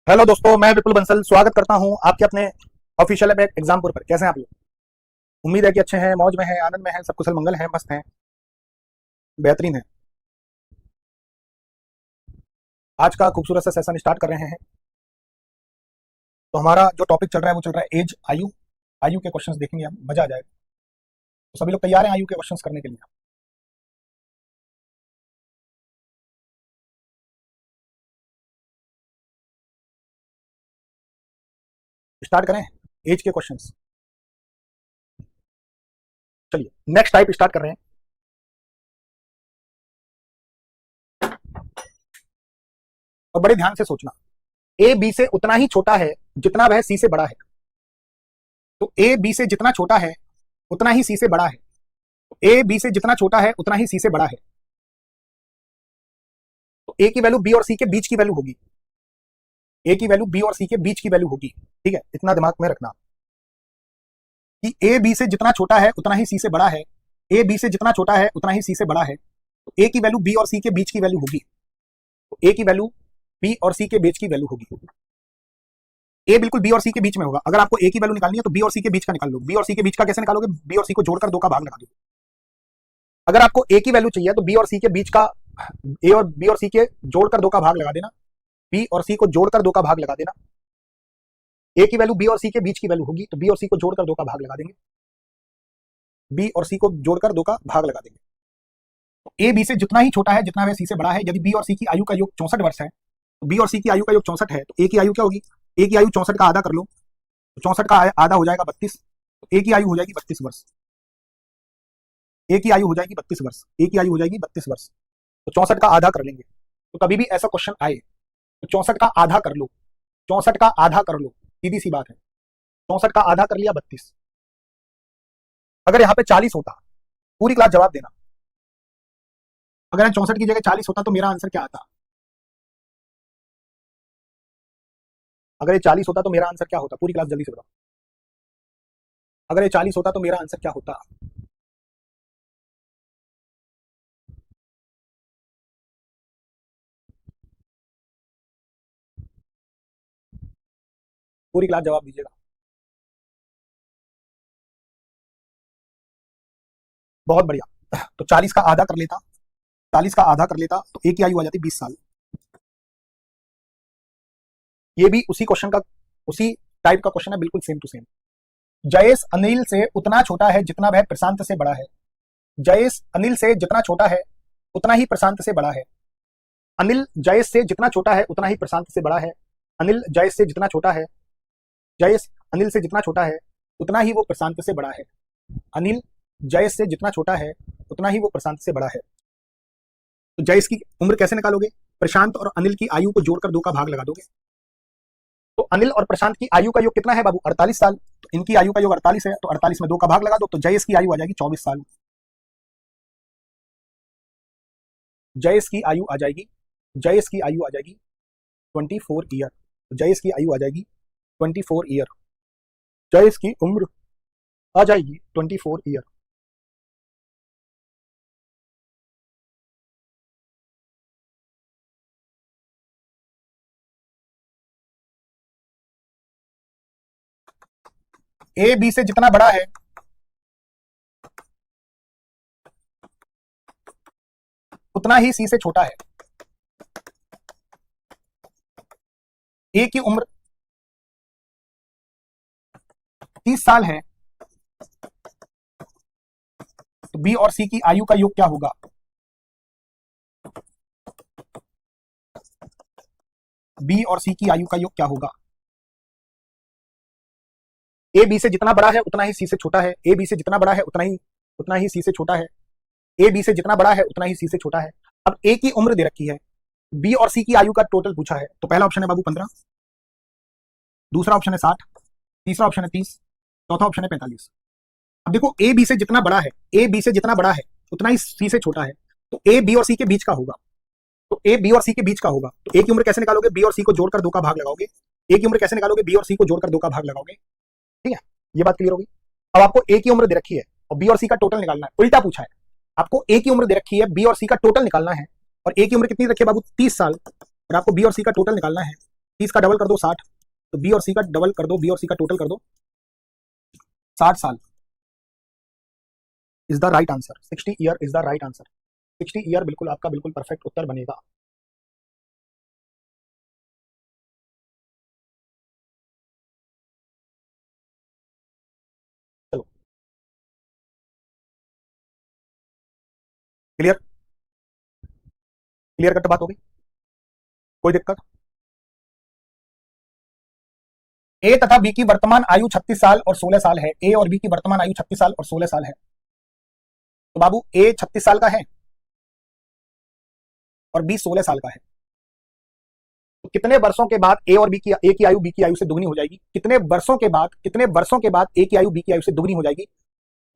Hello दोस्तों, मैं विपुल बंसल स्वागत करता हूं आपके अपने ऑफिशियल ऐप एग्जामपुर पर। कैसे हैं आप लोग? उम्मीद है कि अच्छे हैं, मौज में हैं, आनंद में हैं, सब कुशल मंगल हैं, मस्त हैं, बेहतरीन है। आज का खूबसूरत सा सेशन स्टार्ट कर रहे हैं। तो हमारा जो टॉपिक चल रहा है वो चल रहा है एज, आयु। आयु के क्वेश्चंस देखेंगे हम, मजा आ जाएगा। तो सभी लोग तैयार हैं आयु के क्वेश्चंस करने के लिए? स्टार्ट करें एज के क्वेश्चंस। चलिए नेक्स्ट टाइप स्टार्ट कर रहे हैं। और बड़े ध्यान से सोचना, ए बी से उतना ही छोटा है जितना वह सी से बड़ा है। तो ए बी से जितना छोटा है उतना ही सी से बड़ा है। ए बी से जितना छोटा है उतना ही सी से बड़ा है। तो ए की वैल्यू बी और सी के बीच की वैल्यू होगी। ए की वैल्यू बी और सी के बीच की वैल्यू होगी। ठीक है, इतना दिमाग में रखना कि ए बी से जितना छोटा है उतना ही सी से बड़ा है। ए बी से जितना छोटा है उतना ही सी से बड़ा है। तो ए की वैल्यू बी और सी के बीच की वैल्यू होगी। तो ए की वैल्यू बी और सी के बीच की वैल्यू होगी। ए बिल्कुल बी और सी के बीच में होगा। अगर आपको ए की वैल्यू निकालनी है तो बी और सी के बीच का निकाल लो। बी और सी के बीच का कैसे निकालोगे? बी और सी को जोड़कर दो का भाग लगा दो। अगर आपको ए की वैल्यू चाहिए तो बी और सी के बीच का, ए और बी और सी के जोड़कर दो का भाग लगा देना। बी और सी को जोड़कर दो का भाग लगा देना। ए की वैल्यू बी और सी के बीच की वैल्यू होगी, तो बी और सी को जोड़कर दो का भाग लगा देंगे। बी और सी को जोड़कर दो का भाग लगा देंगे। तो ए बी से जितना ही छोटा है जितना वह सी से बड़ा है। यदि बी और सी की आयु का योग 64 वर्ष है, तो बी और सी की आयु का योग 64 है, तो ए की आयु क्या होगी? ए की आयु 64 का आधा कर लो, तो 64 का आधा हो जाएगा 32। तो ए की आयु हो जाएगी 32 वर्ष। ए की आयु हो जाएगी 32 वर्ष। ए की आयु हो जाएगी 32 वर्ष। तो 64 का आधा कर लेंगे। तो कभी भी ऐसा क्वेश्चन आए तो 64 का आधा कर लो। 64 का आधा कर लो, सीधी सी बात है। 64 का आधा कर लिया 32। अगर यहाँ पे 40 होता, पूरी क्लास जवाब देना, अगर 64 की जगह 40 होता तो मेरा आंसर क्या आता? अगर ये 40 होता तो मेरा आंसर क्या होता? पूरी क्लास जल्दी से बताओ। अगर ये 40 होता तो मेरा आंसर क्या होता? पूरी क्लास जवाब दीजिएगा। बहुत बढ़िया। तो 40 का आधा कर लेता, 40 का आधा कर लेता तो ए की आयु आ जाती 20 साल। ये भी उसी क्वेश्चन का, उसी टाइप का क्वेश्चन है, बिल्कुल same to same. Jayesh Anil से उतना छोटा है जितना वह प्रशांत से बड़ा है। जयेश अनिल से जितना छोटा है उतना ही प्रशांत से बड़ा है। अनिल जयेश से जितना छोटा है उतना ही प्रशांत से बड़ा है। अनिल जयेश से जितना छोटा है, जयेश अनिल से जितना छोटा है उतना ही वो प्रशांत से बड़ा है। अनिल जयेश से जितना छोटा है उतना ही वो प्रशांत से बड़ा है। तो जयेश की उम्र कैसे निकालोगे? प्रशांत और अनिल की आयु को जोड़कर दो का भाग लगा दोगे। तो अनिल और प्रशांत की आयु का योग कितना है बाबू? 48 साल। तो इनकी आयु का योग 48 है, तो 48 में दो का भाग लगा दो, तो जयेश की आयु आ जाएगी 24 साल। जयेश की आयु आ जाएगी, जयेश की आयु आ जाएगी 24 ईयर। तो जयेश की आयु आ जाएगी 24 ईयर। जयेश की उम्र आ जाएगी 24 ईयर। ए बी से जितना बड़ा है उतना ही सी से छोटा है। ए की उम्र 30 साल है, तो बी और सी की आयु का योग क्या होगा? बी और सी की आयु का योग क्या होगा? ए बी से जितना बड़ा है उतना ही सी से छोटा है। ए बी से जितना बड़ा है उतना ही सी से छोटा है। ए बी से जितना बड़ा है उतना ही सी से छोटा है। अब ए की उम्र दे रखी है, बी और सी की आयु का टोटल पूछा है। तो पहला ऑप्शन है बाबू 15, दूसरा ऑप्शन है 60, तीसरा ऑप्शन है 30, चौथा ऑप्शन है 45। अब देखो ए बी से जितना बड़ा है, ए बी से जितना बड़ा है उतना ही सी से छोटा है, तो ए बी और सी के बीच का होगा। तो ए बी और सी के बीच का होगा, तो ए की उम्र कैसे निकालोगे? बी और सी को जोड़कर दो का भाग लगाओगे। ए की उम्र कैसे निकालोगे? बी और सी को जोड़कर दो का भाग लगाओगे। ठीक है, ये बात क्लियर होगी। अब आपको ए की उम्र दे रखी है और बी और सी का टोटल निकालना है। उल्टा पूछा है, आपको ए की उम्र दे रखी है, बी और सी का टोटल निकालना है। और ए की उम्र कितनी रखी है बाबू? 30 साल। और आपको बी और सी का टोटल निकालना है, 30 का डबल कर दो 60, तो बी और सी का डबल कर दो, बी और सी का टोटल कर दो 60 साल is the right answer. 60 year is the right answer. 60 year बिल्कुल आपका बिल्कुल परफेक्ट उत्तर बनेगा। चलो क्लियर, क्लियर कट बात हो गई, कोई दिक्कत? ए तथा बी की वर्तमान आयु 36 साल और 16 साल है। ए और बी की वर्तमान आयु 36 साल और 16 साल है। तो बाबू ए 36 साल का है और बी 16 साल का है। तो कितने वर्षों के बाद ए और बी की ए की आयु बी की आयु से दुगनी हो जाएगी? कितने वर्षों के बाद, कितने वर्षों के बाद ए की आयु बी की आयु से दुगनी हो जाएगी?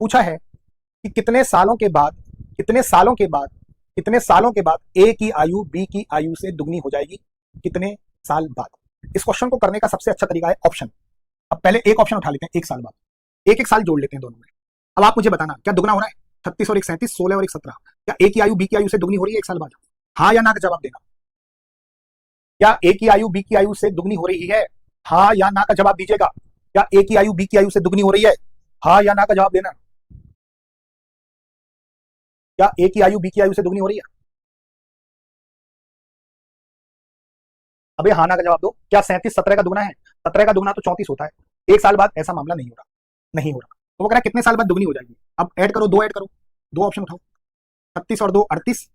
पूछा है कि कितने सालों के बाद, कितने सालों के बाद, कितने सालों के बाद ए की आयु बी की आयु से दुगनी हो जाएगी? कितने साल बाद? इस क्वेश्चन को करने का सबसे अच्छा तरीका है ऑप्शन। अब पहले एक ऑप्शन उठा लेते हैं, एक साल बाद, एक एक साल जोड़ लेते हैं दोनों में। अब आप मुझे बताना क्या दुगना हो रहा है? 36 और 1 37, 16 और 1 17। क्या ए की आयु बी की आयु से दुगनी हो रही है एक साल बाद? हाँ या ना का जवाब देना। क्या ए की आयु बी की आयु से दुगनी हो रही है? हाँ या ना का जवाब दीजिएगा। क्या ए की आयु बी की आयु से दुगनी हो रही है? हाँ या ना का जवाब देना। क्या ए की आयु बी की आयु से दुगनी हो रही है? अबे हाँ ना का जवाब दो। क्या 37 17 का दुगना है? 17 का दुगना तो 34 होता है। एक साल बाद ऐसा मामला नहीं हो रहा, नहीं हो रहा। तो वो कह रहा है कितने साल बाद दुगनी हो जाएगी? अब ऐड करो, दो ऐड करो, दो ऑप्शन उठाओ। 36 और 2 38,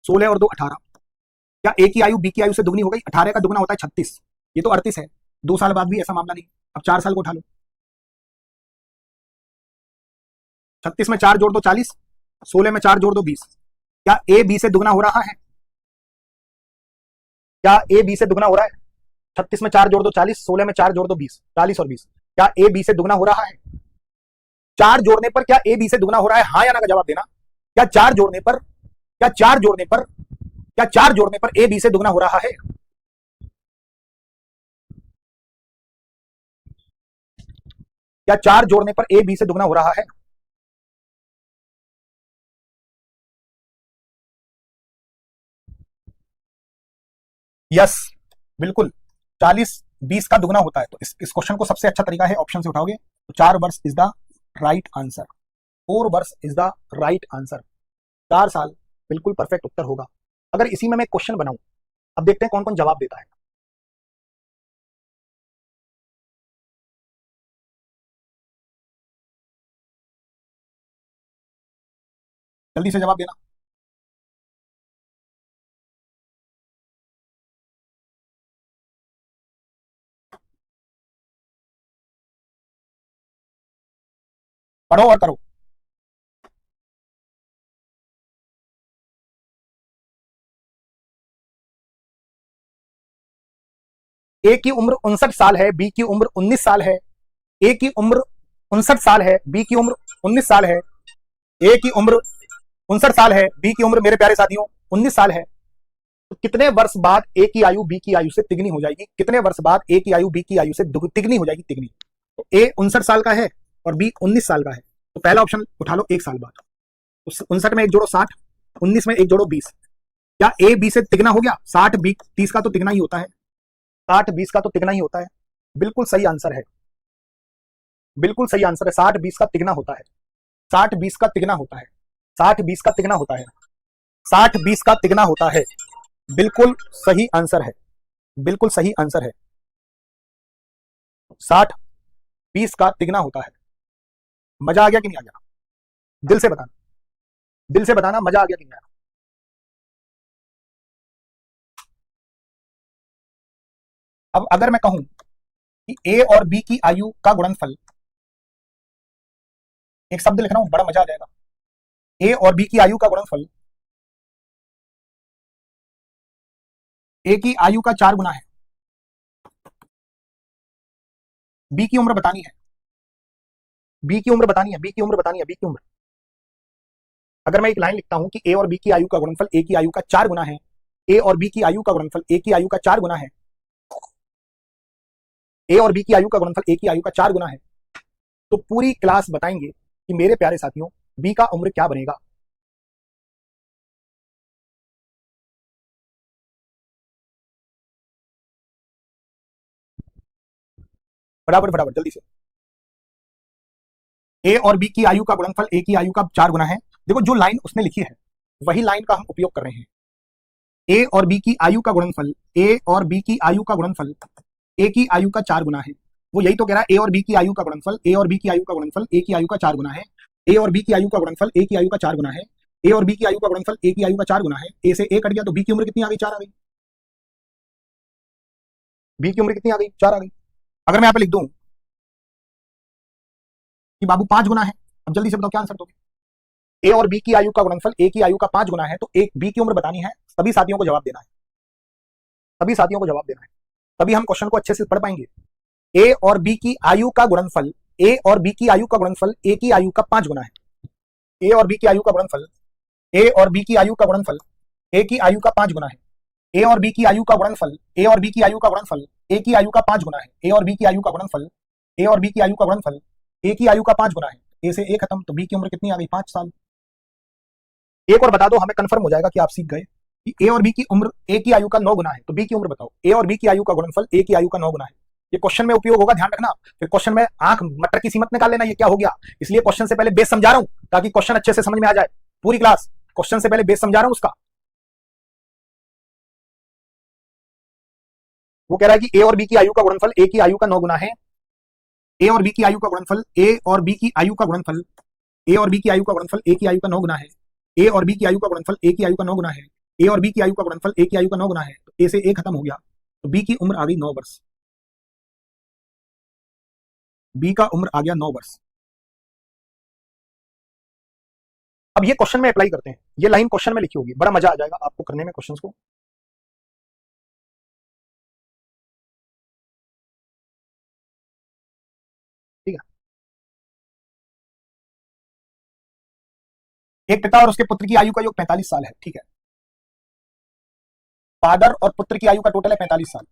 16 और 2 18। क्या ए की आयु बी की आयु से दुगनी हो गई? 18 का दुगना होता है 36, ये तो 38 है। 2 साल बाद भी ऐसा मामला नहीं। अब 4 साल को उठा लो, 36 में 4 जोड़ दो 40, 16 में 4 जोड़ दो 20। क्या ए बी से दुगना हो रहा है? क्या ए बी से दुगना हो रहा है? 36 में 4 जोड़ दो 40, 16 में 4 जोड़ दो 20, 40 और 20। क्या ए बी से दुगना हो रहा है? 4 जोड़ने पर क्या ए बी से दुगना हो रहा है? हाँ या ना का जवाब देना। क्या 4 जोड़ने पर, क्या 4 जोड़ने पर, क्या 4 जोड़ने पर ए बी से दुगना हो रहा है? क्या 4 जोड़ने पर ए बी से दुगना हो रहा है? यस, बिल्कुल। 40 20 का दुगना होता है। तो इस क्वेश्चन को सबसे अच्छा तरीका है ऑप्शन से उठाओगे तो 4 वर्ष इज द राइट आंसर। 4 वर्ष इज द राइट आंसर। 4 साल बिल्कुल परफेक्ट उत्तर होगा। अगर इसी में मैं क्वेश्चन बनाऊं, अब देखते हैं कौन कौन जवाब देता है। जल्दी से जवाब देना। पढ़ो और करो। ए की उम्र 59 साल है, बी की उम्र 19 साल है। ए की उम्र 59 साल है, बी की उम्र 19 साल है। ए की उम्र 59 साल है, बी की उम्र मेरे प्यारे साथियों 19 साल है। तो कितने वर्ष बाद ए की आयु बी की आयु से तिगनी हो जाएगी? कितने वर्ष बाद ए की आयु बी की आयु से तिगनी हो जाएगी? तिगनी। तो ए 59 साल का है और बी 19 साल का है। तो पहला ऑप्शन उठा लो, एक साल बाद। 59 में एक जोड़ो 60, 19 में एक जोड़ो 20। क्या ए बी से तिगना हो गया? 60 बी 30 का तो तिगना ही होता है। 60 20 का तो तिगना ही होता है। बिल्कुल सही आंसर है, बिल्कुल सही आंसर है। 60 20 का तिगना होता है। 60 20 का तिगना होता है। 60 20 का तिगना होता है। 60 20 का तिगना होता है। बिल्कुल सही आंसर है, बिल्कुल सही आंसर है। 60 20 का तिगना होता है। मजा आ गया कि नहीं आ गया? दिल से बताना, दिल से बताना मजा आ गया कि नहीं आया? अब अगर मैं कहूं कि ए और बी की आयु का गुणनफल, एक शब्द लिख रहा हूं, बड़ा मजा आ जाएगा। ए और बी की आयु का गुणनफल ए की आयु का 4 गुना है। बी की उम्र बतानी है, बी की उम्र बतानी है, बी की उम्र बतानी है, बी की उम्र। अगर मैं एक लाइन लिखता हूं कि ए और बी की आयु का गुणनफल ए की आयु का 4 गुना है, ए और बी की आयु का गुणनफल ए की आयु का 4 गुना है, ए और बी की आयु का गुणनफल ए की आयु का 4 गुना है, तो पूरी क्लास बताएंगे कि मेरे प्यारे साथियों बी का उम्र क्या बनेगा। फटाफट फटाफट जल्दी से। ए और बी की आयु का गुणनफल ए की आयु का 4 गुना है। देखो जो लाइन उसने लिखी है वही लाइन का हम उपयोग कर रहे हैं। ए और बी की आयु का गुणनफल, ए और बी की आयु का गुणनफल ए की आयु का 4 गुना है। वो यही तो कह रहा है, ए और बी की आयु का गुणनफल, ए और बी की आयु का गुणनफल ए की आयु का 4 गुना है। ए और बी की आयु का गुणनफल ए की आयु का 4 गुना है। ए और बी की आयु का गुणनफल ए की आयु का 4 गुना है। ए से ए कट गया तो बी की उम्र कितनी आ गई? 4 आ गई। बी की उम्र कितनी आ गई? 4 आ गई। अगर मैं यहाँ पे लिख दूं कि बाबू 5 गुना है, अब जल्दी से बताओ क्या आंसर दोगे? ए और बी की आयु का गुणनफल ए की आयु का 5 गुना है, तो एक बी की उम्र बतानी है, सभी साथियों को जवाब देना है, सभी साथियों को जवाब देना है, तभी हम क्वेश्चन को अच्छे से पढ़ पाएंगे। ए और बी की आयु का गुणनफल, ए और बी की आयु का गुणनफल ए की आयु का 5 गुना है। ए और बी की आयु का गुणनफल, ए और बी की आयु का गुणनफल ए की आयु का 5 गुना है। ए और बी की आयु का गुणनफल, ए और बी की आयु का गुणनफल ए की आयु का 5 गुना है। ए और बी की आयु का गुणनफल, ए और बी की आयु का गुणनफल ए की आयु का 5 गुना है। ए से ए खत्म, तो बी की उम्र कितनी आ गई? 5 साल। एक और बता दो, हमें कंफर्म हो जाएगा कि आप सीख गए कि ए और बी की उम्र ए की आयु का 9 गुना है, तो बी की उम्र बताओ। ए और बी की आयु का गुणनफल ए की आयु का 9 गुना है। ये क्वेश्चन में उपयोग होगा, ध्यान रखना। फिर क्वेश्चन में आंख मटर की सीमत निकाल लेना, ये क्या हो गया। इसलिए क्वेश्चन से पहले बेस समझा रहा हूं ताकि क्वेश्चन अच्छे से समझ में आ जाए। पूरी क्लास क्वेश्चन से पहले बेस समझा रहा हूं उसका। वो कह रहा है कि ए और बी की आयु का गुणनफल ए की आयु का 9 गुना है। ए और बी की आयु का गुणनफल, ए और बी की आयु का गुणनफल, ए और बी की आयु का गुणनफल ए की आयु का 9 गुना है। ए और बी की आयु का गुणनफल ए की आयु का 9 गुना है। ए और बी की आयु का गुणनफल ए की आयु का 9 गुना है, तो ए से ए खत्म हो गया, तो बी की उम्र आ गई 9 वर्ष। बी का उम्र आ गया 9 वर्ष। अब ये क्वेश्चन में अप्लाई करते हैं, ये लाइन क्वेश्चन में लिखी होगी, बड़ा मजा आ जाएगा आपको करने में क्वेश्चंस को। ठीक है, एक पिता और उसके पुत्र की आयु का योग 45 साल है। ठीक है, फादर और पुत्र की आयु का टोटल है 45 साल।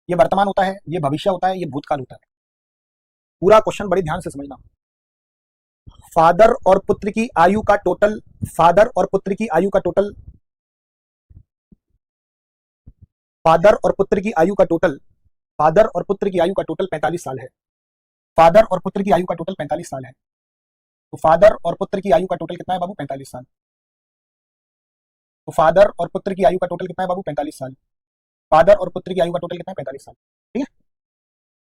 ये वर्तमान होता है, ये भविष्य होता है, ये भूतकाल होता है। पूरा क्वेश्चन बड़े ध्यान से समझना। फादर और पुत्र की आयु का टोटल, फादर और पुत्र की आयु का टोटल, फादर और पुत्र की आयु का टोटल, फादर और पुत्र की आयु का टोटल 45 साल है। फादर और पुत्र की आयु का टोटल 45 साल है। तो फादर और पुत्र की आयु का टोटल कितना है बाबू? 45 साल। तो फादर और पुत्र की आयु का टोटल कितना है बाबू? 45 साल। फादर और पुत्र की आयु का टोटल कितना है? 45 साल। ठीक है,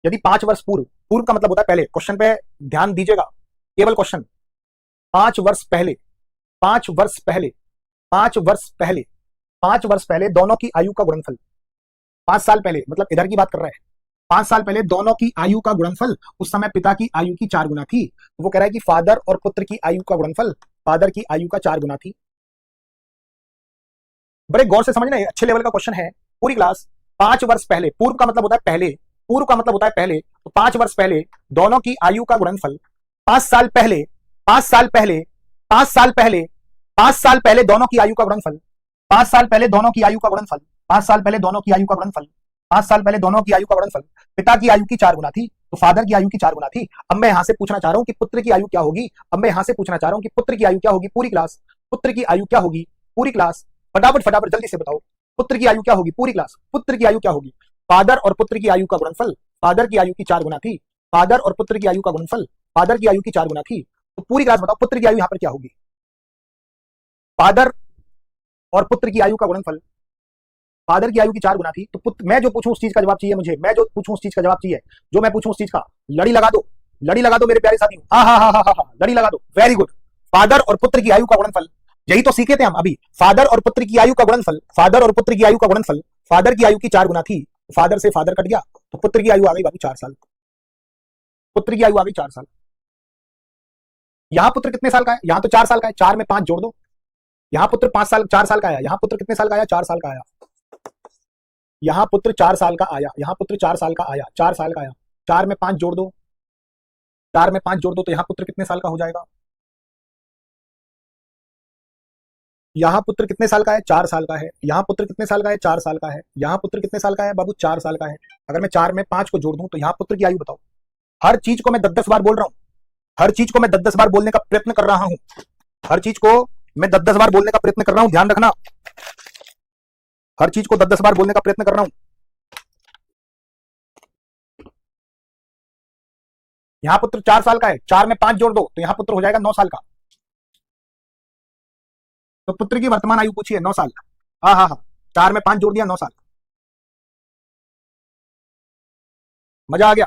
यदि 5 वर्ष पूर्व, पूर्व का मतलब होता है पहले, क्वेश्चन पे ध्यान दीजिएगा, केवल क्वेश्चन। 5 वर्ष पहले, 5 वर्ष पहले, 5 वर्ष पहले, 5 वर्ष पहले दोनों की आयु का गुणनफल, 5 साल पहले, मतलब इधर की बात कर रहा है, 5 साल पहले दोनों की आयु का गुणनफल उस समय पिता की आयु की 4 गुना थी। तो वो कह रहा है कि फादर और पुत्र की आयु का गुणनफल फादर की आयु का 4 गुना थी। बड़े गौर से समझना, अच्छे लेवल का क्वेश्चन है। पूरी क्लास 5 वर्ष पहले, पूर्व का मतलब होता है पहले, पूर्व का मतलब होता है पहले, तो 5 वर्ष पहले दोनों की आयु का गुणनफल, 5 साल पहले, 5 साल पहले, 5 साल पहले, 5 साल पहले दोनों की आयु का गुणनफल, 5 साल पहले दोनों की आयु का गुणनफल, 5 साल पहले दोनों की आयु का गुणनफल, 5 साल पहले दोनों की आयु का गुणनफल पिता की आयु की 4 गुना थी, तो फादर की आयु की 4 गुना थी। अब मैं यहां से पूछना चाह रहा हूं कि पुत्र की आयु क्या होगी। अब मैं यहां से पूछना चाह रहा हूं कि पुत्र की आयु क्या होगी। पूरी क्लास पुत्र की आयु क्या होगी? पूरी क्लास फटाफट फटाफट जल्दी से बताओ, पुत्र की आयु क्या होगी? पूरी क्लास पुत्र की आयु क्या होगी? फादर और पुत्र की आयु का गुणनफल फादर की आयु की 4 गुना थी। फादर और पुत्र की आयु का गुणनफल फादर की आयु की 4 गुना थी। तो पूरी क्लास बताओ पुत्र की आयु यहां पर क्या होगी? फादर और पुत्र की आयु का गुणनफल फादर की आयु की 4 गुना थी। तो पुत्र, मैं जो पूछूं उस चीज का जवाब चाहिए मुझे, मैं जो पूछूं उस चीज का जवाब चाहिए, जो मैं पूछूं उस चीज का। लड़ी लगा दो, लड़ी लगा दो मेरे प्यारे साथियों। हा हा हा हा हा, लड़ी लगा दो। Very good. फादर और पुत्र की आयु का गुणनफल, यही तो सीखे थे हम अभी। फादर और पुत्र की आयु का गुणनफल, फादर और पुत्र की आयु का गुणनफल फादर की आयु की 4 गुना थी। फादर से फादर कट गया, तो पुत्र की आयु आ गई बाबू 4 साल। पुत्र की आयु आ गई 4 साल। यहां पुत्र कितने साल का है? यहां तो 4 साल का है, 4 में 5 जोड़ दो। यहां पुत्र 5 साल 4 साल का आया, यहां पुत्र कितने साल का आया? 4 साल का आया। यहां पुत्र 4 साल का आया, यहां पुत्र 4 साल का आया, 4 साल का आया। 4 में 5 जोड़ दो, 4 में 5 जोड़ दो, तो यहां पुत्र कितने साल का हो जाएगा? यहां पुत्र कितने साल का है? 4 साल का है। यहां पुत्र कितने साल का है? 4 साल का है। यहां पुत्र कितने साल का है बाबू? 4 साल का है। अगर मैं 4 में 5 को जोड़ दूं तो यहां पुत्र की आयु बताओ। हर चीज को मैं 10-10 बार बोल रहा हूं, हर चीज को मैं 10-10 बार बोलने का प्रयत्न कर रहा हूं, हर चीज को मैं 10-10 बार बोलने का प्रयत्न कर रहा हूं, ध्यान रखना। हर चीज को 10-10 बार बोलने का प्रयत्न कर रहा हूं। यहां पुत्र 4 साल का है, 4 में 5 जोड़ दो तो यहां पुत्र हो जाएगा 9 साल का। तो पुत्र की वर्तमान आयु पूछी है 9 साल। हाँ हाँ हाँ, 4 में 5 जोड़ दिया 9 साल। मजा आ गया।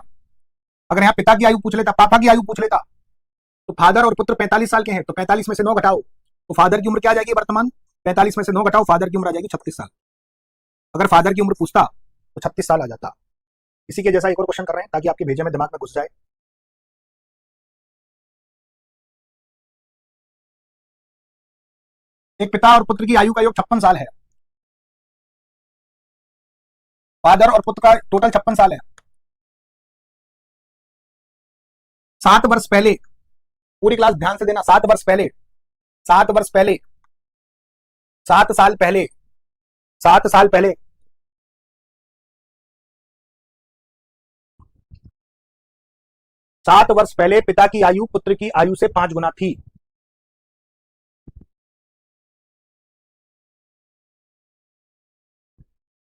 अगर यहाँ पिता की आयु पूछ लेता, पापा की आयु पूछ लेता, तो फादर और पुत्र 45 साल के हैं, तो 45 में से 9 घटाओ तो फादर की उम्र क्या आ जाएगी वर्तमान, 45 में से 9 घटाओ फादर की उम्र आ जाएगी 36 साल। अगर फादर की उम्र पूछता तो 36 साल आ जाता। इसी के जैसा एक और क्वेश्चन कर रहे हैं ताकि आपके भेजे में दिमाग में घुस जाए। एक पिता और पुत्र की आयु का योग 56 साल है। फादर और पुत्र का टोटल 56 साल है। 7 वर्ष पहले, पूरी क्लास ध्यान से देना, 7 वर्ष पहले, 7 वर्ष पहले, 7 साल पहले, 7 साल पहले 7 वर्ष पहले पिता की आयु पुत्र की आयु से 5 गुना थी।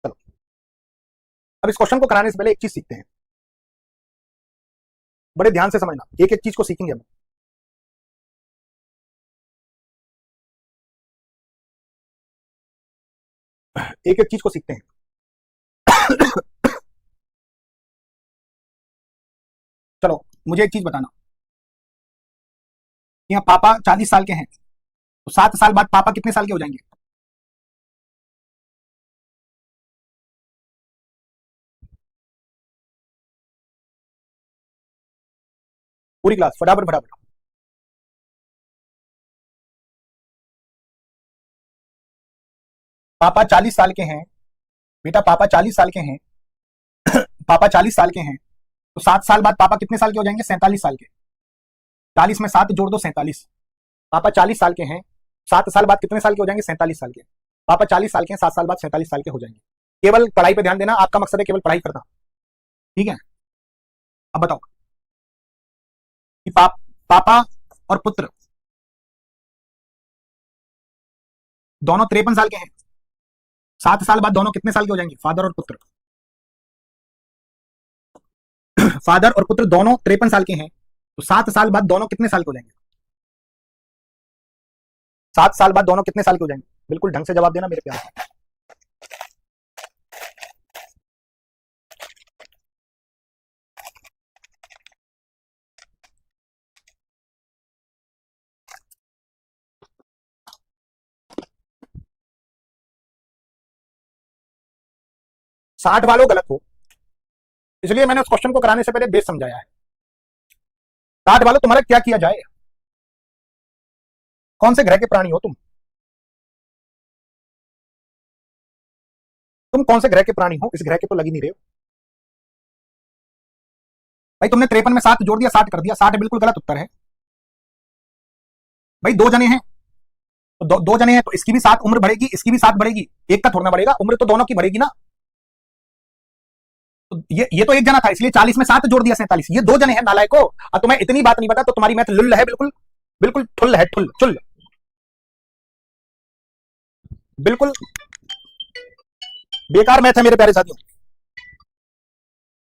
चलो, अब इस क्वेश्चन को कराने से पहले एक चीज सीखते हैं, बड़े ध्यान से समझना, एक एक चीज को सीखेंगे हम। एक एक चीज को सीखते हैं। चलो, मुझे एक चीज बताना, यहाँ पापा 40 साल के हैं, तो 7 साल बाद पापा कितने साल के हो जाएंगे? पूरी क्लास फटाफट फटाफट। पापा 40 साल के हैं बेटा, पापा 40 साल के हैं। पापा 40 साल के हैं, तो 7 साल बाद पापा कितने साल के हो जाएंगे? 47 साल के। 40 में 7 जोड़ दो 47। पापा 40 साल के हैं, 7 साल बाद कितने साल के हो जाएंगे? 47 साल के। पापा 40 साल के हैं, 7 साल बाद 47 साल के हो जाएंगे। केवल पढ़ाई पे ध्यान देना, आपका मकसद है केवल पढ़ाई करना, ठीक है? अब बताओ कि पापा और पुत्र दोनों 53 साल के हैं, 7 साल बाद दोनों कितने साल के हो जाएंगे? फादर और पुत्र फादर और पुत्र दोनों 53 साल के हैं, तो 7 साल बाद दोनों कितने साल के हो जाएंगे? 7 साल बाद दोनों कितने साल के हो जाएंगे? बिल्कुल ढंग से जवाब देना मेरे प्यार। 60 वालों गलत हो, इसलिए मैंने उस क्वेश्चन को कराने से पहले बेस समझाया है। 60 वालों, तुम्हारा क्या किया जाए? कौन से ग्रह के प्राणी हो तुम? तुम कौन से ग्रह के प्राणी हो? इस ग्रह के तो लगी नहीं रहे हो भाई। तुमने 53 में 7 जोड़ दिया, 60 कर दिया, 60 बिल्कुल गलत उत्तर है भाई। 2 जने हैं तो दो जने हैं तो इसकी भी 7 उम्र बढ़ेगी, इसकी भी 7 बढ़ेगी, एक का थोड़ा बढ़ेगा, उम्र तो दोनों की बढ़ेगी ना। तो ये तो एक जना था, इसलिए 40 में 7 जोड़ दिया 47। ये 2 जने हैं नालायको। और तुम्हें इतनी बात नहीं पता तो तुम्हारी मैथ लुल्ल है, बिल्कुल बिल्कुल ठुल्ल है, ठुल्ल चुल्ल, बिल्कुल बेकार मैथ है मेरे प्यारे साथियों,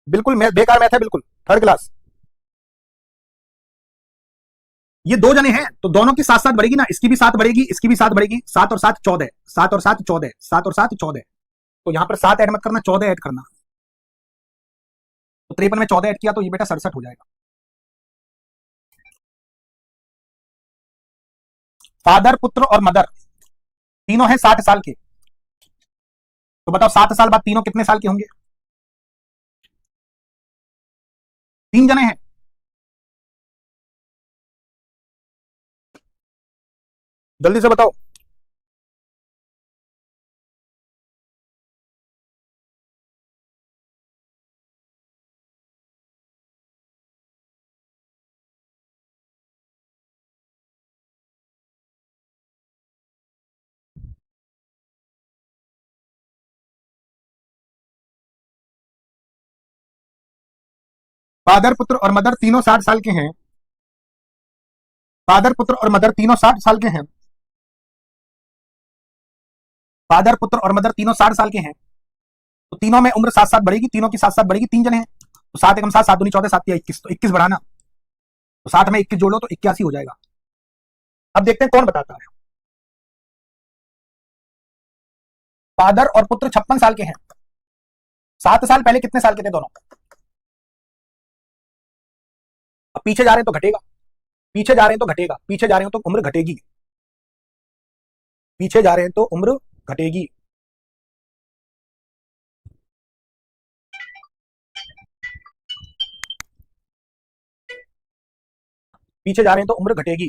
बिल्कुल बेकार मैथ है, बिल्कुल थर्ड क्लास। ये 2 जने हैं तो दोनों की 7 बढ़ेगी ना, इसकी भी 7 बढ़ेगी, इसकी भी 7 बढ़ेगी। 7 और 7 14, 7 और 7 14, 7 और 7 14। तो यहां पर 7 ऐड मत करना, 14 ऐड करना। तो 53 में 14 ऐड किया तो ये बेटा 67 हो जाएगा। फादर, पुत्र और मदर तीनों हैं 60 साल के, तो बताओ 7 साल बाद तीनों कितने साल के होंगे? 3 जने हैं, जल्दी से बताओ। फादर, पुत्र और मदर तीनों 60 साल के हैं। फादर, पुत्र और मदर तीनों 60 साल के हैं। फादर, पुत्र और मदर तीनों 60 साल के हैं, तो तीनों में उम्र 7 7 बढ़ेगी, तीनों की 7 7 बढ़ेगी। 3 जने हैं तो 7 एकम 7, 7 दूनी 14, 7 या 21, तो 21 बढ़ाना। तो साथ में 21 जोड़ लो तो 81 हो जाएगा। अब देखते हैं कौन बताता है। फादर और पुत्र 56 साल के हैं। 7 साल पहले कितने साल के थे दोनों? अब पीछे जा रहे हैं तो घटेगा, पीछे जा रहे हैं तो घटेगा, पीछे जा रहे हैं तो उम्र घटेगी, पीछे जा रहे हैं तो उम्र घटेगी। पीछे जा रहे हैं तो उम्र घटेगी।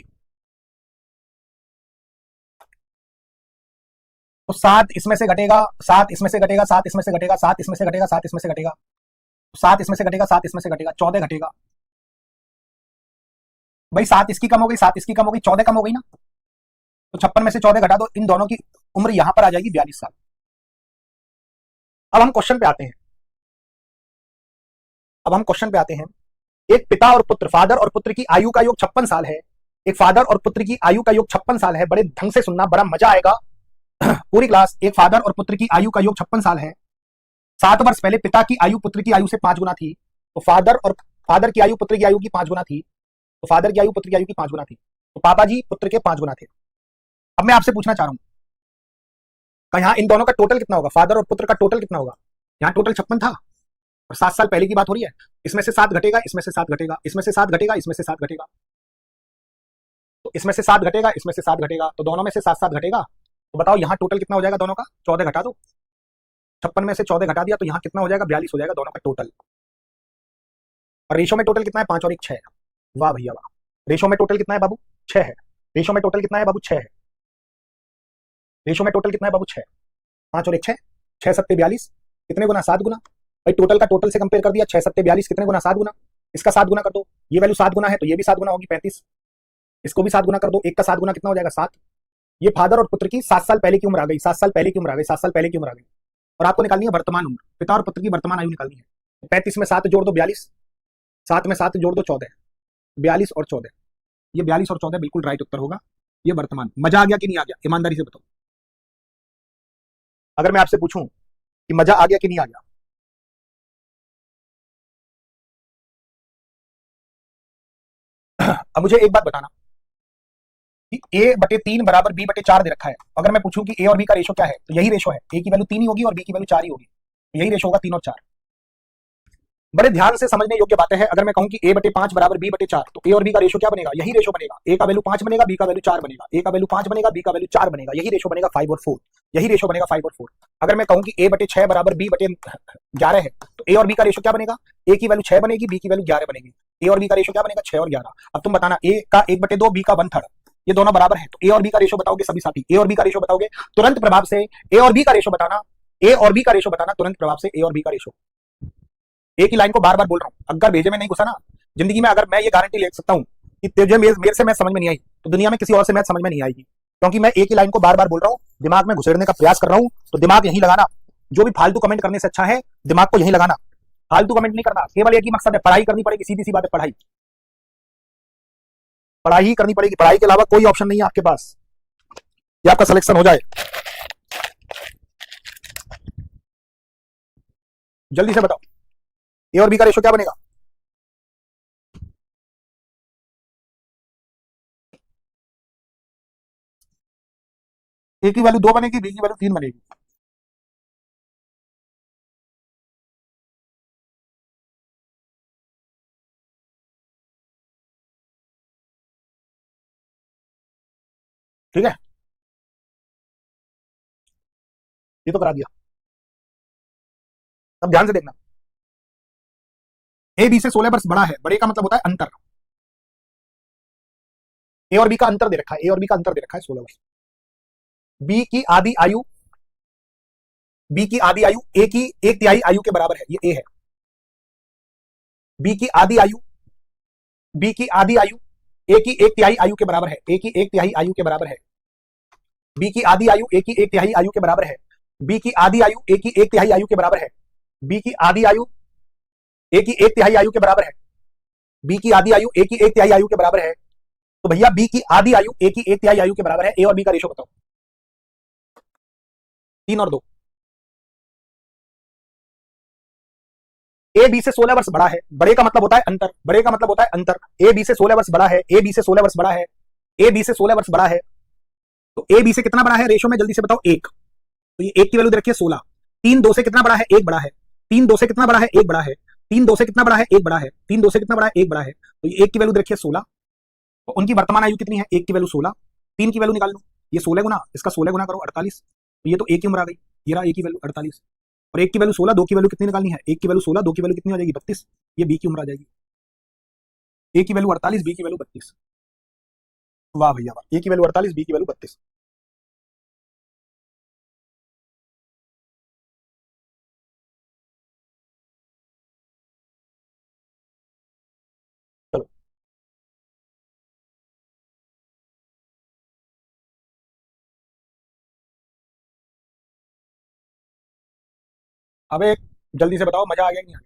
तो 7 इसमें से घटेगा, 7 इसमें से घटेगा, 7 इसमें से घटेगा, 7 इसमें से घटेगा, 7 इसमें से घटेगा, 7 इसमें से घटेगा, 7 इसमें से घटेगा, 14 घटेगा। भाई 7 इसकी कम हो गई, 7 इसकी कम हो गई, 14 कम हो गई ना। तो 56 में से 14 घटा दो, इन दोनों की उम्र यहां पर आ जाएगी 42 साल। अब हम क्वेश्चन पे आते हैं, अब हम क्वेश्चन पे आते हैं। एक पिता और पुत्र, फादर और पुत्र की आयु का योग 56 साल है। एक फादर और पुत्र की आयु का योग 56 साल है। बड़े ढंग से सुनना, बड़ा मजा आएगा पूरी क्लास। एक फादर और पुत्र की आयु का योग 56 साल है। 7 वर्ष पहले पिता की आयु पुत्र की आयु से 5 गुना थी। तो फादर की आयु पुत्र की आयु की 5 गुना थी। तो फादर की आयु पुत्र की आयु की 5 गुना थी। तो पापा जी पुत्र के 5 गुना थे। अब मैं आपसे पूछना चाह रहा हूं, यहां इन दोनों का टोटल कितना होगा? फादर और पुत्र का टोटल कितना होगा? यहां टोटल 56 था और 7 साल पहले की बात हो रही है। इसमें से 7 घटेगा, इसमें से 7 घटेगा, इसमें से 7 घटेगा, इसमें से 7 घटेगा। तो इसमें से 7 घटेगा, इसमें से 7 घटेगा, तो दोनों में से 7-7 घटेगा। तो बताओ यहां टोटल कितना हो जाएगा दोनों का? 14 घटा दो, 56 में से 14 घटा दिया तो यहां कितना हो जाएगा? 42 हो जाएगा दोनों का टोटल। और रेशो में टोटल कितना है? 5 और 1 6 है। वाह भैया वाह। रेशो में टोटल कितना है बाबू? 6 है। रेशो में टोटल कितना है बाबू? 6 है। रेशो में टोटल कितना है बाबू? 6। 5 और 1 6, 6 7 42, कितने गुना? 7 गुना। भाई टोटल का टोटल से कंपेयर कर दिया, 6 7 42 कितने गुना? 7 गुना। इसका 7 गुना कर दो, ये वैल्यू 7 गुना है तो ये भी 7 गुना होगी 35। इसको भी 7 गुना कर दो, एक का 7 गुना कितना हो जाएगा? 7। ये फादर और पुत्र की 7 साल पहले की उम्र आ गई, 7 साल पहले की उम्र आ गई, 7 साल पहले की उम्र आ गई। और आपको निकालनी है वर्तमान उम्र, पिता और पुत्र की वर्तमान आयु निकालनी है। 35 में 7 जोड़ दो 42, 7 में 7 जोड़ दो 14, 42 और 14, ये 42 और 14 बिल्कुल राइट उत्तर होगा। ये वर्तमान। मजा आ गया कि नहीं आ गया? ईमानदारी से बताओ, अगर मैं आपसे पूछूं कि मजा आ गया कि नहीं आ गया? अब मुझे एक बात बताना कि a/3 बराबर b/4 दे रखा है। अगर मैं पूछूं कि a और b का रेशो क्या है, तो यही रेशो है। a की वैल्यू 3 ही होगी और b की वैल्यू 4 ही होगी। यही रेशो होगा 3 और 4। बड़े ध्यान से समझने योग्य बातें हैं। अगर मैं कहूं कि a/5 बराबर b/4, तो a और b का रेशो क्या बनेगा? यही रेशो बनेगा। a का वैल्यू 5 बनेगा, b का वैल्यू 4 बनेगा। a का वैल्यू 5 बनेगा, b का वैल्यू 4 बनेगा। यही रेशो बनेगा 5 और 4। यही रेशो बनेगा 5 और 4। अगर मैं कहूं कि a/6 बराबर b/11 है, तो a और b का रेशो क्या बनेगा? a की वैल्यू 6 बनेगी, b की वैल्यू 11 बनेगी। a और b का रेशो क्या बनेगा? 6 और 11। अब तुम बताना, a का 1/2, b का 1/3, ये दोनों बराबर है, तो a और b का रेशो बताओगे सभी साथी? a और b का रेशो बताओगे तुरंत प्रभाव से। a और b का रेशो बताना, a और b का रेशो बताना तुरंत प्रभाव से। a और b का रेशो। एक ही लाइन को बार बार बोल रहा हूं, अगर भेजे में नहीं घुसा ना जिंदगी में, अगर मैं ये गारंटी ले सकता हूं कि तुझे मेरे से मैथ समझ में नहीं आई, तो दुनिया में किसी और से मैथ समझ में नहीं आएगी। क्योंकि मैं एक ही लाइन को बार बार बोल रहा हूं, दिमाग में घुसेड़ने का प्रयास कर रहा हूं। तो दिमाग यहीं लगाना। जो भी फालतू कमेंट करने से अच्छा है दिमाग को यहीं लगाना। फालतू कमेंट नहीं करना। केवल एक ही मकसद है, पढ़ाई करनी पड़ेगी। सीधी सी बात है, पढ़ाई पढ़ाई ही करनी पड़ेगी। पढ़ाई के अलावा कोई ऑप्शन नहीं है आपके पास कि आपका सिलेक्शन हो जाए। जल्दी से बताओ, ए और बी का रेशो क्या बनेगा? ए की वैल्यू 2 बनेगी, बी की वैल्यू 3 बनेगी। ठीक है, ये तो करा दिया। अब ध्यान से देखना, ए बी से 16 वर्ष बड़ा है। बड़े का मतलब होता है अंतर। ए और बी का अंतर दे रखा है, ए और बी का अंतर दे रखा है 16 वर्ष। बी की आधी आयु, बी की आधी आयु ए की 1/3 आयु के बराबर है। ये ए है। बी की आधी आयु, बी की आधी आयु ए की 1/3 आयु के बराबर है। ए की 1/3 आयु के बराबर है। बी की आधी आयु ए की 1/3 आयु के बराबर है। बी की आधी आयु ए की 1/3 आयु के बराबर है। बी की आधी आयु ए की 1/3 आयु के बराबर है। बी की आधी आयु ए की 1/3 आयु के बराबर है। तो भैया बी की आधी आयु ए की 1/3 आयु के बराबर है। ए और बी का रेशो बताओ। 3 और 2। ए बी से 16 वर्ष बड़ा है, बड़े का मतलब होता है अंतर, बड़े का मतलब होता है अंतर। ए बी से 16 वर्ष बड़ा है, ए बी से 16 वर्ष बड़ा है, ए बी से 16 वर्ष बड़ा है, तो ए बी से कितना बड़ा है रेशो में जल्दी से बताओ, एक। तो ये एक की वैल्यू दे रखी है 16। 3 2 से कितना बड़ा है, एक बड़ा है। 3 2 से कितना बड़ा है, एक बड़ा है। 3 2 से कितना बड़ा है, एक बड़ा है। 3 2 से कितना बड़ा है, एक बड़ा है। तो ये एक की वैल्यू दे रखी है 16। तो उनकी वर्तमान आयु कितनी है, एक की वैल्यू 16। 3 की वैल्यू निकाल लो, ये 16 गुना इसका 16 गुना करो 48। तो ये तो एक की उम्र आ गई, ये रहा एक की वैल्यू 48। और एक की वैल्यू 16, दो की वैल्यू कितनी निकालनी है, एक की वैल्यू 16, दो की वैल्यू कितनी हो जाएगी 32। ये बी की उम्र आ जाएगी, ए की वैल्यू 48, बी की वैल्यू 32। वाह भैया वाह, ए की वैल्यू 48, बी की वैल्यू 32। चलो अब एक जल्दी से बताओ, मजा आ गया कि नहीं?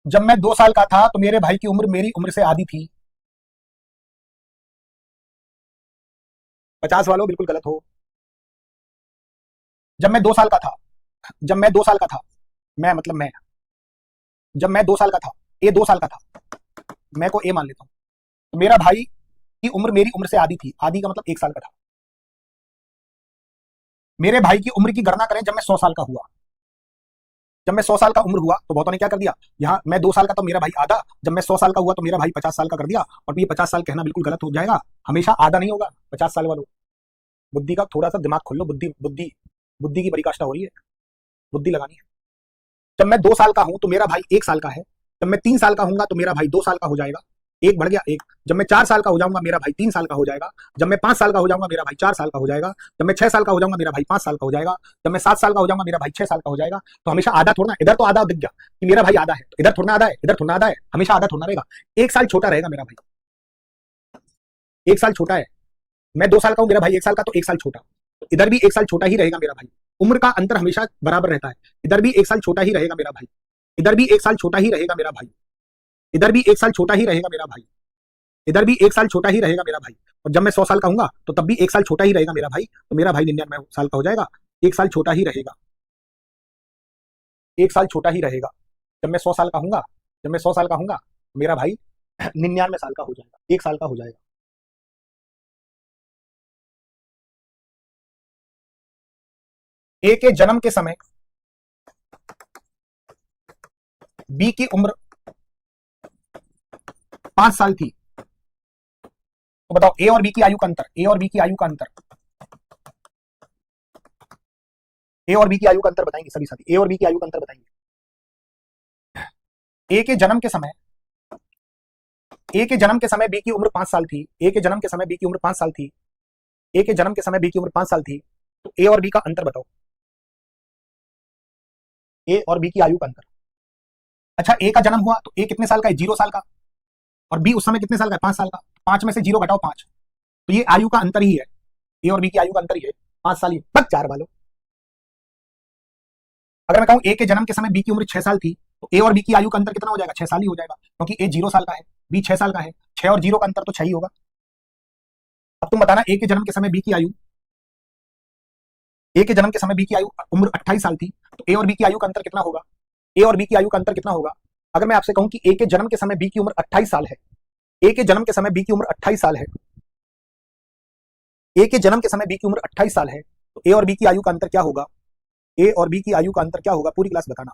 जब मैं 2 साल का था तो मेरे भाई की उम्र मेरी उम्र से आधी थी। 50 वालों बिल्कुल गलत हो। जब मैं 2 साल का था, जब मैं 2 साल का था, मैं मतलब मैं, जब मैं 2 साल का था, ए 2 साल का था, मैं को ए मान लेता हूं, तो मेरा भाई की उम्र मेरी उम्र से आधी थी, आधी का मतलब 1 साल का था। मेरे भाई की उम्र की गणना करें जब मैं 100 साल का हुआ। जब मैं 100 साल का उम्र हुआ तो बहुतों ने क्या कर दिया, यहाँ मैं 2 साल का तो मेरा भाई आधा, जब मैं 100 साल का हुआ तो मेरा भाई 50 साल का कर दिया। और ये 50 साल कहना बिल्कुल गलत हो जाएगा, हमेशा आधा नहीं होगा 50 साल वालों। बुद्धि का थोड़ा सा दिमाग खोल लो, बुद्धि बुद्धि बुद्धि की परीकाष्ठा हो रही है, बुद्धि लगानी है। जब मैं 2 साल का हूं तो मेरा भाई 1 साल का है। जब मैं 3 साल का हूंगा तो मेरा भाई 2 साल का हो जाएगा, एक बढ़ गया एक। जब मैं 4 साल का हो जाऊंगा मेरा भाई 3 साल का हो जाएगा। जब मैं 5 साल का हो जाऊंगा मेरा भाई 4 साल का हो जाएगा। जब मैं 6 साल का हो जाऊंगा मेरा भाई 5 साल का हो जाएगा। जब मैं 7 साल का हो जाऊंगा मेरा भाई 6 साल का हो जाएगा। तो हमेशा आधा थोड़ा, इधर तो आधा दिख गया कि मेरा भाई आधा है, तो इधर थोड़ा आधा है, इधर थोड़ा आधा है, हमेशा आधा थोड़ा रहेगा। 1 साल छोटा रहेगा मेरा भाई, 1 साल छोटा है। मैं 2 साल का हूं, मेरा भाई 1 साल का, तो 1 साल छोटा। तो इधर भी 1 साल छोटा ही रहेगा मेरा भाई। उम्र का अंतर हमेशा बराबर रहता है। इधर भी 1 साल छोटा ही रहेगा मेरा भाई, इधर भी 1 साल छोटा ही रहेगा मेरा भाई, इधर भी 1 साल छोटा ही रहेगा मेरा भाई, इधर भी 1 साल छोटा ही रहेगा मेरा भाई। और जब मैं 100 साल का हूंगा तो तब भी 1 साल छोटा ही रहेगा मेरा भाई, तो मेरा भाई 99 साल का हो जाएगा। 1 साल छोटा ही रहेगा, 1 साल छोटा ही रहेगा। जब मैं 100 साल का हूंगा, जब मैं 100 साल का हूंगा मेरा भाई 99 साल का हो जाएगा, 1 साल का हो जाएगा। ए के जन्म के समय बी की उम्र 5 साल थी। तो बताओ ए और बी की आयु का अंतर, ए और बी की आयु का अंतर, ए और बी की आयु का अंतर बताएंगे सभी साथी, ए और बी की आयु का अंतर बताएंगे। ए के जन्म के समय, ए के जन्म के समय बी की उम्र 5 साल थी। ए के जन्म के समय बी की उम्र 5 साल थी। ए के जन्म के समय बी की उम्र 5 साल थी। तो ए और बी का अंतर बताओ, ए और बी की आयु का अंतर। अच्छा, ए का जन्म हुआ तो ए कितने साल का है, 0 साल का। और बी उस समय कितने साल का है, 5 साल का। 5 में से 0 घटाओ 5, तो ये आयु का अंतर ही है, ए और बी की आयु का अंतर ही है, 5 साल ही। बस 4 वालों। अगर मैं कहूं ए के जन्म के समय बी की उम्र 6 साल थी, तो ए और बी की आयु का अंतर कितना हो जाएगा, 6 साल ही हो जाएगा, क्योंकि ए 0 साल का है, बी 6 साल का है। 6 और 0 का अंतर तो 6 ही होगा। अब तुम बताना, ए के जन्म के समय बी की आयु, ए के जन्म के समय बी की आयु उम्र 28 साल थी, तो ए और बी की आयु का अंतर कितना होगा, ए और बी की आयु का अंतर कितना होगा। अगर मैं आपसे कहूं कि ए के जन्म के समय बी की उम्र 28 साल है, ए के जन्म के समय बी की उम्र 28 साल है, ए के जन्म के समय बी की उम्र 28 साल है, तो ए और बी की आयु का अंतर क्या होगा, ए और बी की आयु का अंतर क्या होगा, पूरी क्लास बताना।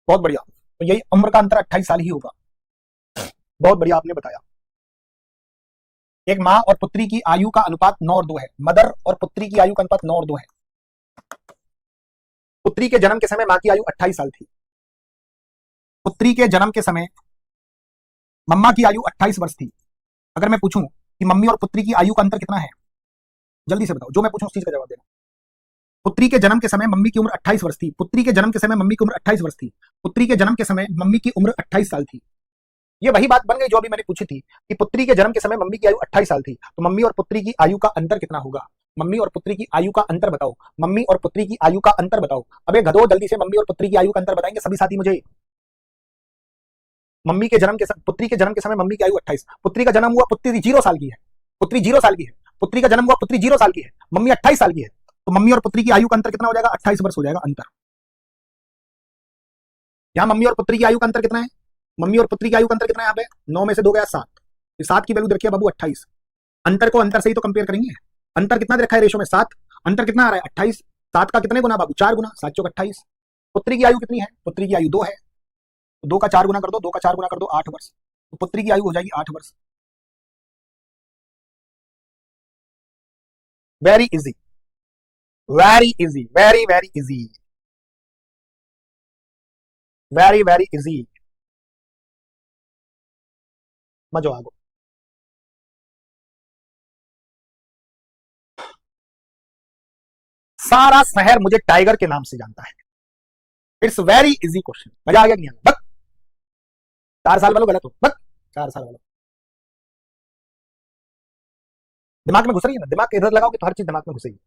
बहुत बढ़िया, तो यही उम्र का अंतर 28 साल ही होगा। बहुत बढ़िया आपने बताया। एक माँ और पुत्री की आयु का अनुपात 9 और 2 है, मदर और पुत्री की आयु का अनुपात 9 और 2 है। पुत्री के जन्म के समय मां की आयु 28 साल थी। पुत्री के जन्म के समय मम्मा की आयु 28 वर्ष थी। अगर मैं पूछूं कि मम्मी और पुत्री की आयु का अंतर कितना है, जल्दी से बताओ, जो मैं पूछूं उस चीज का जवाब देना। पुत्री के जन्म के समय मम्मी की उम्र 28 वर्ष थी। पुत्री के जन्म के समय मम्मी की उम्र 28 वर्ष थी। पुत्री के जन्म के समय मम्मी की उम्र 28 साल थी। ये वही बात बन गई जो अभी मैंने पूछी थी कि पुत्री के जन्म के समय मम्मी की आयु 28 साल थी, तो मम्मी और पुत्री की आयु का अंतर कितना होगा? मम्मी और पुत्री की आयु का अंतर बताओ, मम्मी और पुत्री की आयु का अंतर बताओ। अबे गधो, जल्दी से मम्मी और पुत्री की आयु का अंतर बताएंगे सभी साथी मुझे। मम्मी के जन्म के पुत्री के जन्म के समय मम्मी की आयु 28, पुत्री का जन्म हुआ, पुत्री 0 साल की है, पुत्री 0 साल की है, पुत्री का जन्म हुआ, पुत्री 0 साल की है, मम्मी 28 साल की है, तो मम्मी और पुत्री की आयु का अंतर कितना हो जाएगा? 28 वर्ष हो जाएगा अंतर। यहां मम्मी और पुत्री की आयु का अंतर कितना है? मम्मी और पुत्री की आयु का अंतर कितना है? यहाँ पे 9 में से 2 गया 7, 7 की वैल्यू दे रखी है बाबू 28। अंतर को अंतर से ही तो कंपेयर करेंगे। अंतर कितना दे रखा है रेशो में? 7। अंतर कितना आ रहा है? 28। 7 का कितने गुना बाबू? 4 गुना, 7 चौक 28। पुत्री की आयु कितनी है? पुत्री की आयु 2 है, 2 का 4 गुना कर दो, 2 का 4 गुना कर दो, 8 वर्ष। तो पुत्री की आयु हो जाएगी 8 वर्ष। Very easy, very easy, very very easy, very very easy. मजो आगो। सारा शहर मुझे टाइगर के नाम से जानता है। It's very easy question. मजा आ गया कि नहीं? बक 4 साल वालों गलत हो, बक 4 साल वालों। दिमाग में घुस रही है ना, दिमाग इधर लगाओगे तो हर चीज दिमाग में घुसेगी।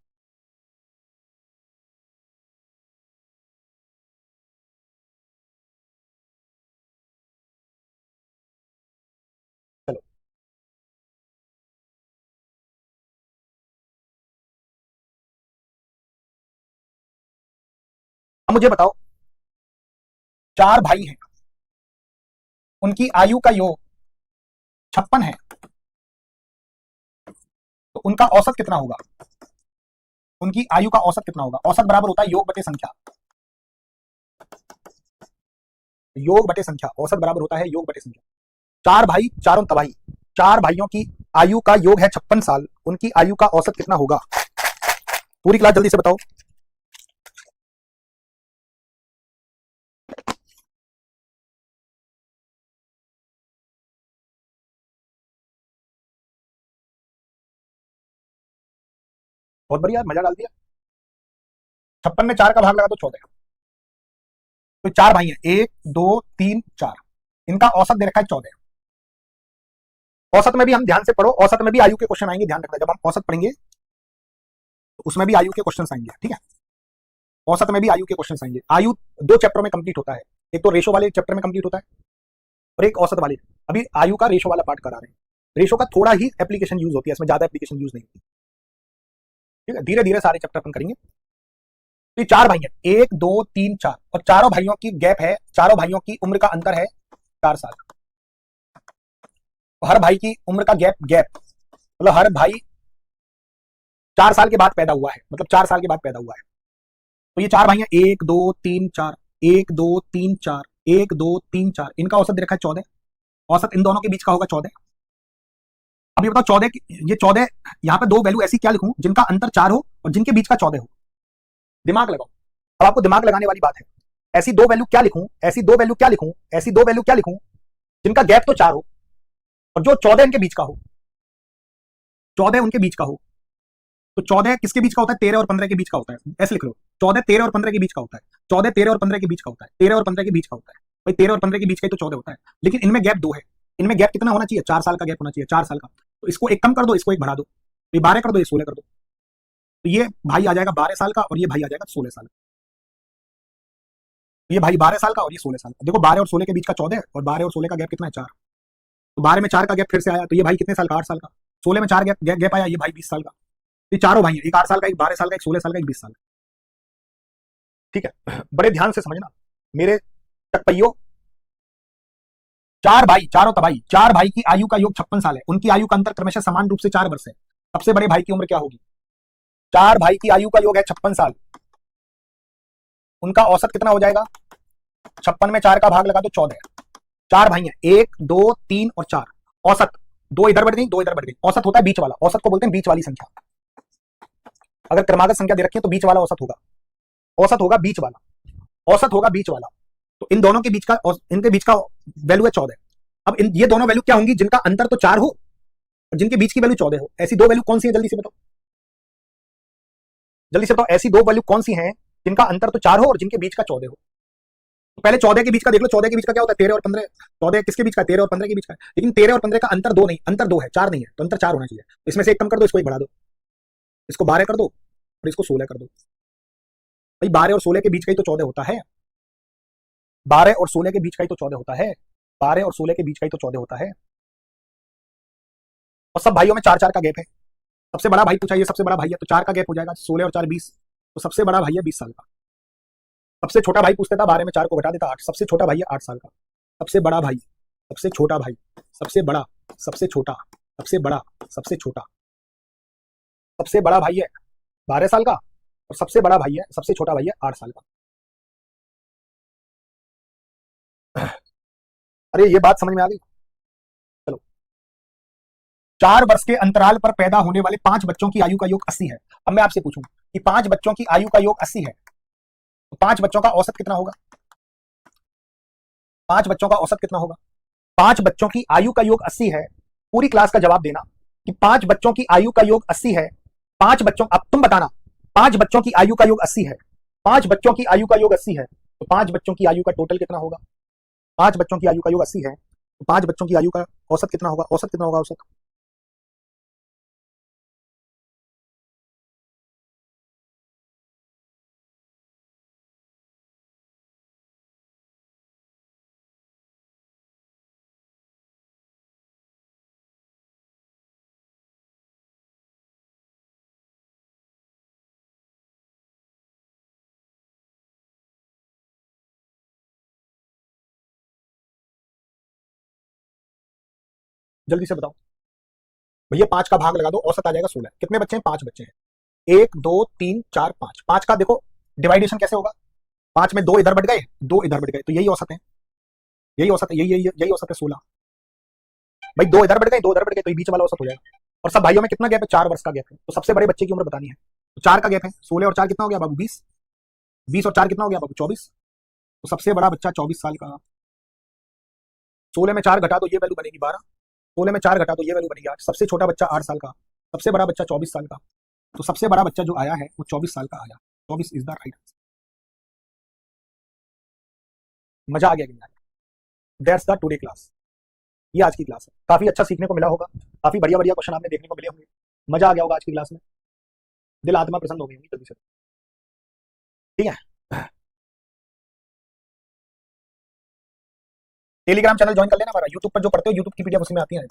चलो अब मुझे बताओ, 4 भाई हैं, उनकी आयु का योग 56 है, तो उनका औसत कितना होगा? उनकी आयु का औसत कितना होगा? औसत बराबर होता है योग बटे संख्या। योग बटे संख्या, औसत बराबर होता है योग बटे संख्या। 4 भाई, चारों तबाही। 4 भाइयों की आयु का योग है 56 साल, उनकी आयु का औसत कितना होगा? पूरी क्लास जल्दी से बताओ। बहुत बढ़िया, मजा डाल दिया। 56 में 4 का भाग लगा तो 14। तो 4 भाई हैं, 1 2 3 4, इनका औसत दे रखा है 14। औसत में भी हम ध्यान से पढ़ो, औसत में भी आयु के क्वेश्चन आएंगे, ध्यान रखना। जब हम औसत पढ़ेंगे तो उसमें भी आयु के क्वेश्चन आएंगे, ठीक है? औसत में भी आयु के क्वेश्चन आएंगे। आयु 2 चैप्टरों में कंप्लीट होता है, एक तो रेशो वाले चैप्टर में कंप्लीट होता है और एक औसत वाले। अभी आयु का रेशो वाला पार्ट करा रहे हैं। रेशो का थोड़ा ही एप्लीकेशन यूज होती है, इसमें ज्यादा एप्लीकेशन यूज नहीं होती, ठीक है? धीरे धीरे सारे चैप्टर अपन करेंगे। तो ये 4 भाई हैं, 1 2 3 4, और चारों भाइयों की गैप है, चारों भाइयों की उम्र का अंतर है 4 साल। तो हर भाई की उम्र का गैप मतलब हर भाई 4 साल के बाद पैदा हुआ है, मतलब 4 साल के बाद पैदा हुआ है। तो ये 4 भाई हैं, 1 2 3 4, 1 2 3 4, 1 2 3 4, इनका औसत दे रखा है 14। औसत इन दोनों के बीच का होगा 14। अब ये बताओ 14, ये 14, यहाँ पे 2 वैल्यू ऐसी क्या लिखूं जिनका अंतर 4 हो और जिनके बीच का 14 हो? दिमाग लगाओ, अब आपको दिमाग लगाने वाली बात है। ऐसी 2 वैल्यू क्या लिखूं, ऐसी 2 वैल्यू क्या लिखूं, ऐसी 2 वैल्यू क्या लिखूं जिनका गैप तो 4 हो और जो 14 इनके बीच का हो, 14 उनके बीच का हो। तो 14 किसके बीच का होता है? 13 और 15 के बीच का होता है। ऐसे लिख लो, 14 13 और 15 के बीच का होता है, 14 13 और 15 के बीच का होता है, 13 और 15 के बीच का होता है। भाई 13 और 15 के बीच का ही तो 14 होता है, लेकिन इनमें गैप 2 है। इनमें गैप कितना होना चाहिए? 4 साल का गैप होना चाहिए, 4 साल का। तो इसको एक कम कर दो, इसको एक बढ़ा दो, ये 12 कर दो, ये 16 कर दो। तो ये भाई आ जाएगा 12 साल का और ये भाई आ जाएगा 16 साल का। ये भाई 12 साल का और ये 16 साल का। देखो 12 और 16 के बीच का 14 और 12 और 16 का गैप कितना है? 4। तो 12 में 4 का गैप फिर से आया, तो ये भाई कितने साल का? 8 साल का। 16 में 4 गैप आया, ये भाई 20 साल का। ये चारों भाई हैं, एक 8 साल का, एक 12 साल का, एक 16 साल का, एक 20 साल का, ठीक है? बड़े ध्यान से समझना मेरे चकपइयो। 4 भाई, चारों तबाही, 4 भाई की आयु का योग 56 साल है, उनकी आयु का अंतर क्रमशः समान रूप से 4 वर्ष है। सबसे बड़े भाई की उम्र क्या होगी? 4 भाई की आयु का योग है 56 साल, उनका औसत कितना हो जाएगा? 56 में 4 का भाग लगा तो 14। 4 भाई हैं, 1 2 3 और 4, औसत 2 इधर बढ़ गई, 2 इधर बढ़ गई। औसत होता है बीच वाला, औसत को बोलते हैं बीच वाली संख्या। अगर क्रमागत संख्या दे रखी है तो बीच वाला औसत होगा। औसत होगा बीच वाला, औसत होगा बीच वाला। तो इन दोनों के बीच का, इनके बीच का वैल्यू है 14। अब ये दोनों वैल्यू क्या होंगी, जिनका अंतर तो 4 हो और जिनके बीच की वैल्यू 14 हो। ऐसी दो वैल्यू कौन सी है, जल्दी से बताओ, जल्दी से बताओ, ऐसी दो वैल्यू कौन सी हैं जिनका अंतर तो 4 हो और जिनके बीच का 14 हो। तो पहले 14 के बीच का देख लो, 14 के बीच का क्या होता है, 13 और 15। 14 किसके बीच का, 13 और 15 के बीच का है। लेकिन 13 और 15 का अंतर 2 नहीं, अंतर 2 है, 4 नहीं है, तो अंतर 4 होना चाहिए। इसमें से एक कम कर दो, इसको एक बढ़ा दो, इसको 12 कर दो और इसको 16 कर दो। भाई 12 और 16 के बीच का ही तो 14 होता है, 12 और 16 के बीच का ही तो 14 होता है, 12 और 16 के बीच का ही तो 14 होता है। और सब भाइयों में 4-4 का गैप है। सबसे बड़ा भाई पूछा, ये सबसे बड़ा भाई है, तो 4 का गैप हो जाएगा, 16 और 4 20। तो सबसे बड़ा भाई है 20 साल का। सबसे छोटा भाई पूछता था, 12 में 4 को घटा देता 8। सबसे छोटा भाई है 8 साल का। सबसे बड़ा भाई, सबसे छोटा भाई, सबसे बड़ा, सबसे छोटा, सबसे बड़ा, सबसे छोटा। सबसे बड़ा भाई है 12 साल का और सबसे बड़ा भाई है, सबसे छोटा भाई है 8 साल का। अरे ये बात समझ में आ गई। चलो, 4 वर्ष के अंतराल पर पैदा होने वाले 5 बच्चों की आयु का योग 80 है। अब मैं आपसे पूछूं कि 5 बच्चों की आयु का योग 80 है, तो 5 बच्चों का औसत कितना होगा? 5 बच्चों का औसत कितना होगा? 5 बच्चों की आयु का योग 80 है। पूरी क्लास का जवाब देना कि 5 बच्चों की आयु का योग 80 है। 5 बच्चों, अब तुम बताना, 5 बच्चों की आयु का योग 80 है, 5 बच्चों की आयु का योग 80 है, तो 5 बच्चों की आयु का टोटल कितना होगा? 5 बच्चों की आयु का योग 80 है, तो 5 बच्चों की आयु का औसत कितना होगा? औसत कितना होगा? औसत जल्दी से बताओ भैया। 5 का भाग लगा दो, औसत आ जाएगा 16। कितने बच्चे हैं? 5 बच्चे हैं। 1 2 3 4 5। 5 का देखो डिवाइडेशन कैसे होगा, 5 में 2 इधर बढ़ गए, 2 इधर बढ़ गए, तो यही औसत है, यही औसत है, यही औसत है 16। भाई 2 इधर बढ़ गए, 2 इधर बढ़ गए, तो ये बीच वाला औसत हो जाएगा। और सब भाइयों में कितना गैप है? 4 वर्ष का गैप है। तो सबसे बड़े बच्चे की उम्र बतानी है, तो 4 का गैप है। 16 और 4 कितना हो गया बाबू? 20। 20 और 4 कितना हो गया बाबू? 24। तो सबसे बड़ा बच्चा 24 साल का। 16 में 4 घटा तो ये वैल्यू बनेगी 12। 16 में 4 घटा तो ये वैल्यू बनेगी 8। सबसे छोटा बच्चा 8 साल का, सबसे बड़ा बच्चा 24 साल का। तो सबसे बड़ा बच्चा जो आया है वो 24 साल का आया। 24 इज द राइट आंसर। मजा आ गया कि नहीं आया? That's the today class. ये आज की क्लास है, काफी अच्छा सीखने को मिला होगा, काफी बढ़िया बढ़िया क्वेश्चन आपने देखने को मिले होंगे, मजा आ गया होगा आज की क्लास में, दिल आत्मा प्रसन्न हो गई होंगी जल्दी से। ठीक है, टेलीग्राम चैनल ज्वाइन कर लेना हमारा। यूट्यूब पर जो पढ़ते हो, यूट्यूब की पीडीएफ उसमें आती है।